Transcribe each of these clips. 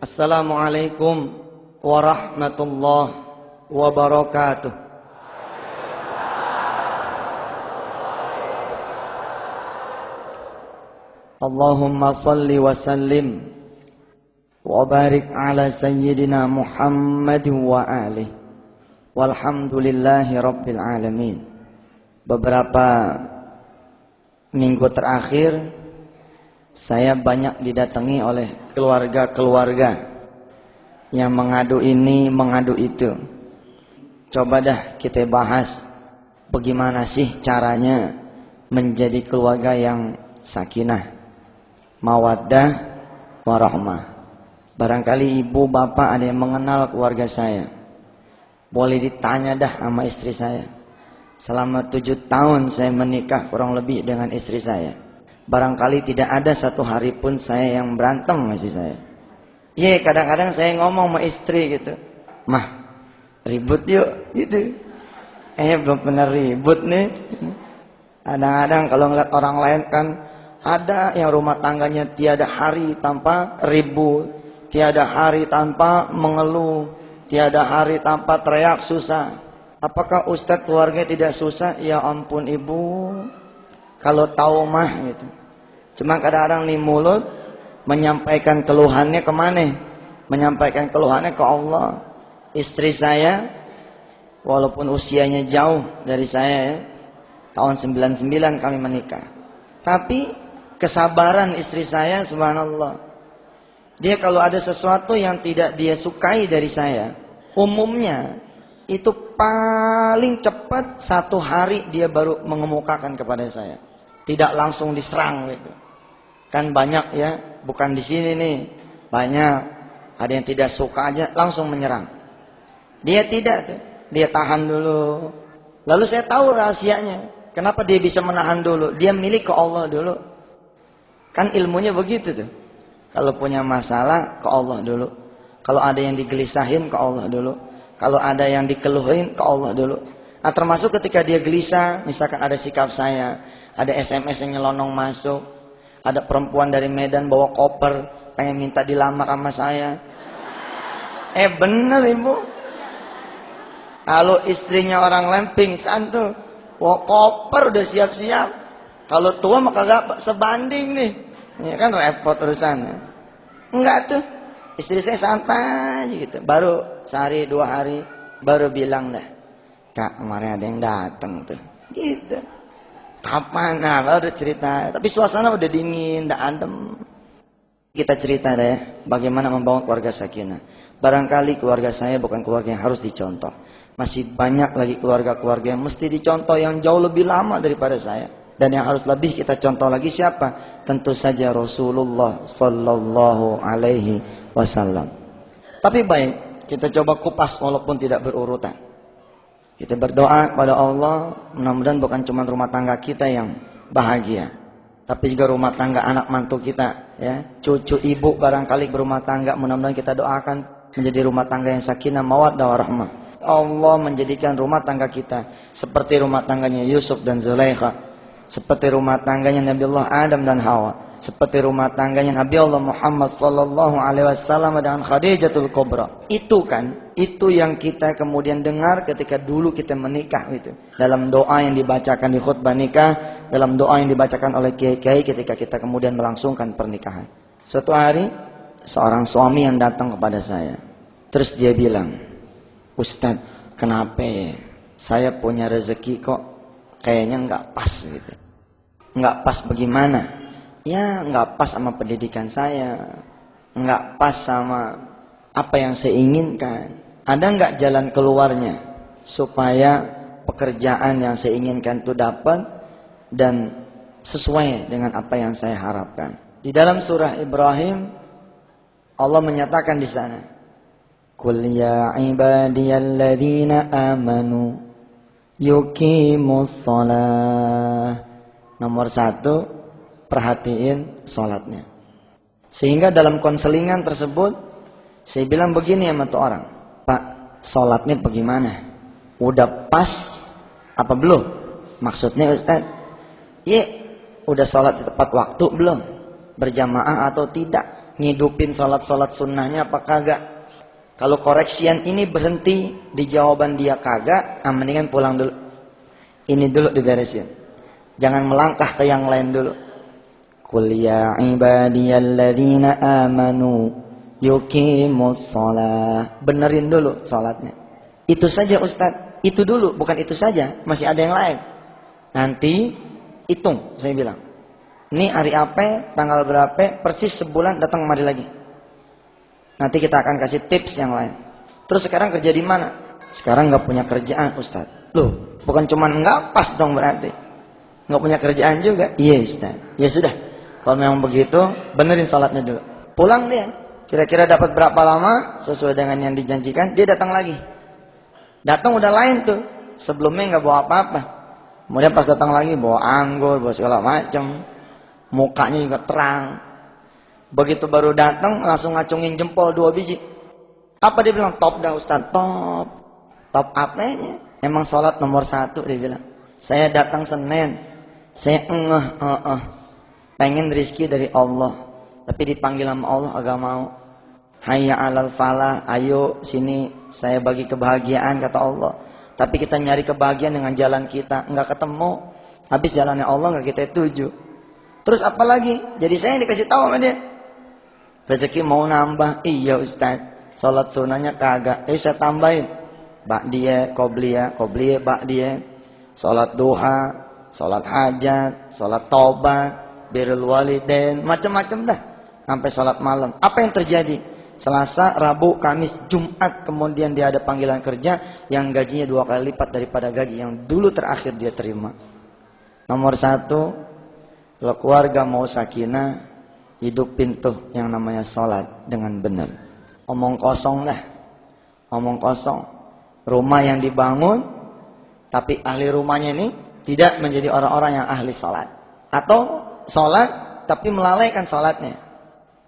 Assalamualaikum warahmatullahi wabarakatuh. Allahumma salli wa sallim wa barik ala sayyidina Muhammad wa alihi walhamdulillahi rabbil alamin. Beberapa minggu terakhir saya banyak didatangi oleh keluarga-keluarga yang mengadu ini, mengadu itu. Coba dah kita bahas bagaimana sih caranya menjadi keluarga yang sakinah, mawaddah, warahmah. Barangkali ibu bapak ada yang mengenal keluarga saya. Boleh ditanya dah sama istri saya. Selama 7 tahun saya menikah kurang lebih dengan istri saya. Barangkali tidak ada satu hari pun saya yang berantem sama istri saya. Iya, kadang-kadang saya ngomong sama istri gitu, "Mah, ribut yuk," gitu. Belum pernah ribut nih. Kadang-kadang kalau ngeliat orang lain kan ada yang rumah tangganya tiada hari tanpa ribut, tiada hari tanpa mengeluh, tiada hari tanpa teriak susah. Apakah Ustadz keluarga tidak susah? Ya ampun ibu, kalau tahu mah gitu. Cuma kadang-kadang nih mulut menyampaikan keluhannya kemana? Menyampaikan keluhannya ke Allah. Istri saya walaupun usianya jauh dari saya ya, tahun 99 kami menikah, tapi kesabaran istri saya subhanallah. Dia kalau ada sesuatu yang tidak dia sukai dari saya, umumnya itu paling cepat 1 hari dia baru mengemukakan kepada saya. Tidak langsung diserang gitu. Kan banyak ya, bukan di sini nih. Banyak ada yang tidak suka aja langsung menyerang. Dia tidak tuh. Dia tahan dulu. Lalu saya tahu rahasianya. Kenapa dia bisa menahan dulu? Dia milik ke Allah dulu. Kan ilmunya begitu tuh. Kalau punya masalah ke Allah dulu. Kalau ada yang digelisahin ke Allah dulu. Kalau ada yang dikeluhin ke Allah dulu. Nah, termasuk ketika dia gelisah, misalkan ada sikap saya, ada SMS yang nyelonong masuk, ada perempuan dari Medan bawa koper pengen minta dilamar sama saya. Bener ibu. Kalau istrinya orang lain pingsan tuh, bawa koper udah siap-siap. Kalau tua maka gak sebanding nih. Ya kan repot urusannya. Enggak tuh. Istri saya santai gitu. Baru sehari 2 hari baru bilang dah, "Kak, kemarin ada yang datang tuh." Gitu. Kapan? Nah, baru cerita. Tapi suasana udah dingin, udah adem. Kita cerita deh, bagaimana membangun keluarga sakinah. Barangkali keluarga saya bukan keluarga yang harus dicontoh. Masih banyak lagi keluarga-keluarga yang mesti dicontoh yang jauh lebih lama daripada saya. Dan yang harus lebih kita contoh lagi siapa? Tentu saja Rasulullah Sallallahu Alaihi Wasallam. Tapi baik, kita coba kupas walaupun tidak berurutan. Kita berdoa pada Allah, mudah-mudahan bukan cuma rumah tangga kita yang bahagia, tapi juga rumah tangga anak mantu kita, ya, cucu ibu barangkali berumah tangga, mudah-mudahan kita doakan menjadi rumah tangga yang sakinah, mawaddah, warahmah. Allah menjadikan rumah tangga kita seperti rumah tangganya Yusuf dan Zulaikha, seperti rumah tangganya Nabi Allah Adam dan Hawa, seperti rumah tangganya Nabi Allah Muhammad Sallallahu Alaihi Wasallam dengan Khadijatul Kubra. Itu kan, itu yang kita kemudian dengar ketika dulu kita menikah itu. Dalam doa yang dibacakan di khutbah nikah, dalam doa yang dibacakan oleh kiai-kiai ketika kita kemudian melangsungkan pernikahan. Suatu hari, seorang suami yang datang kepada saya, terus dia bilang, "Ustadz, kenapa saya punya rezeki kok kayaknya nggak pas gitu?" Nggak pas bagaimana? Ya nggak pas sama pendidikan saya, nggak pas sama apa yang saya inginkan. Ada nggak jalan keluarnya supaya pekerjaan yang saya inginkan itu dapat dan sesuai dengan apa yang saya harapkan? Di dalam surah Ibrahim Allah menyatakan di sana, "Qul ya ibadiyalladzina amanu yuqimus shalah." Nomor 1, perhatiin sholatnya. Sehingga dalam konselingan tersebut saya bilang begini sama tuh orang, "Pak, sholatnya bagaimana? Udah pas apa belum?" Maksudnya Ustaz, "Iya, udah sholat di tepat waktu belum? Berjamaah atau tidak?" ngidupin sholat-sholat sunnahnya apa kagak. Kalau koreksian ini berhenti di jawaban dia kagak, mendingan pulang dulu. Ini dulu diberesin. Jangan melangkah ke yang lain dulu. Qul ya ibadiyalladzina amanu yuqimus shalah. Benerin dulu sholatnya. Itu saja Ustadz. Itu dulu, bukan itu saja. Masih ada yang lain. Nanti hitung, saya bilang. Ini hari apa, tanggal berapa, persis sebulan datang kemari lagi. Nanti kita akan kasih tips yang lain. Terus sekarang kerja di mana? Sekarang nggak punya kerjaan Ustadz. Loh, bukan cuma nggak pas dong berarti. Nggak punya kerjaan juga. Iya Ustadz. Ya sudah. Kalau memang begitu, benerin sholatnya dulu. Pulang dia. Kira-kira dapat berapa lama sesuai dengan yang dijanjikan, dia datang lagi. Datang udah lain tuh. Sebelumnya nggak bawa apa-apa. Kemudian pas datang lagi bawa anggur, bawa segala macam. Mukanya juga terang. Begitu baru datang langsung ngacungin jempol 2 biji. Apa dia bilang? Top dah Ustaz, top. Top apanya? Emang sholat nomor 1 dia bilang. Saya datang Senin. Saya pengen rizki dari Allah. Tapi dipanggil sama Allah agak mau. Hayya alal falah, ayo sini saya bagi kebahagiaan kata Allah. Tapi kita nyari kebahagiaan dengan jalan kita, enggak ketemu. Habis jalannya Allah enggak kita tuju. Terus apa lagi? Jadi saya dikasih tahu sama dia. Rezeki mau nambah. Iya Ustaz. Salat sunahnya kagak. Saya tambahin. Ba'diyah, qobliyah, ba'diyah. Salat duha, salat hajat, salat taubat, birrul walidain, macam-macam dah. Sampai salat malam. Apa yang terjadi? Selasa, Rabu, Kamis, Jumat, kemudian dia ada panggilan kerja yang gajinya 2 kali lipat daripada gaji yang dulu terakhir dia terima. Nomor 1, kalau keluarga mau sakinah, hidupin tuh yang namanya sholat dengan benar. Omong kosong dah, omong kosong. Rumah yang dibangun, tapi ahli rumahnya ini tidak menjadi orang-orang yang ahli sholat. Atau sholat, tapi melalaikan sholatnya.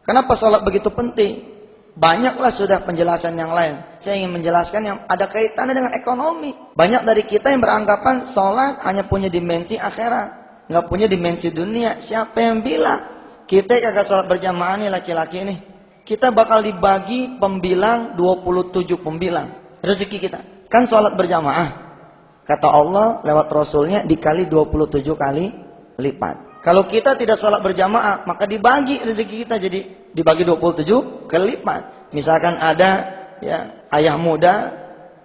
Kenapa sholat begitu penting? Banyaklah sudah penjelasan yang lain. Saya ingin menjelaskan yang ada kaitannya dengan ekonomi. Banyak dari kita yang beranggapan sholat hanya punya dimensi akhirat, nggak punya dimensi dunia. Siapa yang bilang? Kita kagak sholat berjamaah nih laki-laki nih. Kita bakal dibagi pembilang 27 pembilang rezeki kita. Kan sholat berjamaah. Kata Allah lewat Rasulnya dikali 27 kali lipat. Kalau kita tidak sholat berjamaah, maka dibagi rezeki kita jadi dibagi 27 kali lipat. Misalkan ada ya ayah muda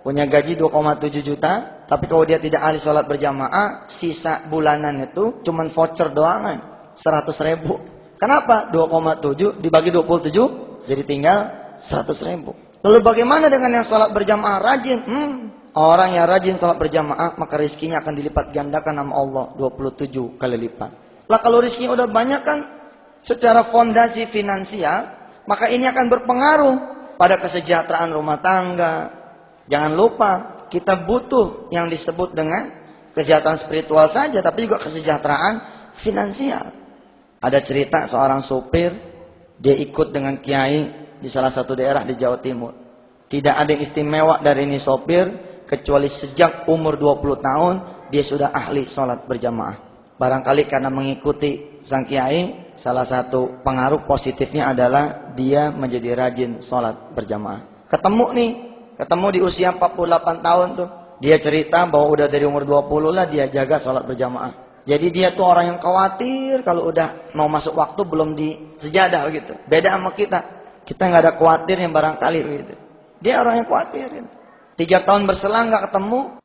punya gaji 2,7 juta, tapi kalau dia tidak ahli sholat berjamaah, sisa bulanan itu cuman voucher doangan 100.000. Kenapa? 2,7 dibagi 27 jadi tinggal 100.000. Lalu bagaimana dengan yang sholat berjamaah rajin? Orang yang rajin sholat berjamaah maka rezekinya akan dilipat gandakan sama Allah 27 kali lipat. Lah kalau rezekinya udah banyak kan secara fondasi finansial, maka ini akan berpengaruh pada kesejahteraan rumah tangga. Jangan lupa kita butuh yang disebut dengan kesejahteraan spiritual saja, tapi juga kesejahteraan finansial. Ada cerita seorang supir, dia ikut dengan kiai di salah satu daerah di Jawa Timur. Tidak ada yang istimewa dari ini sopir, kecuali sejak umur 20 tahun, dia sudah ahli sholat berjamaah. Barangkali karena mengikuti sang kiai, salah satu pengaruh positifnya adalah dia menjadi rajin sholat berjamaah. Ketemu di usia 48 tahun tuh. Dia cerita bahwa udah dari umur 20 lah dia jaga sholat berjamaah. Jadi dia tuh orang yang khawatir kalau udah mau masuk waktu belum di sejadah gitu. Beda sama kita. Kita nggak ada khawatir yang barangkali gitu. Dia orang yang khawatir. 3 tahun berselang nggak ketemu.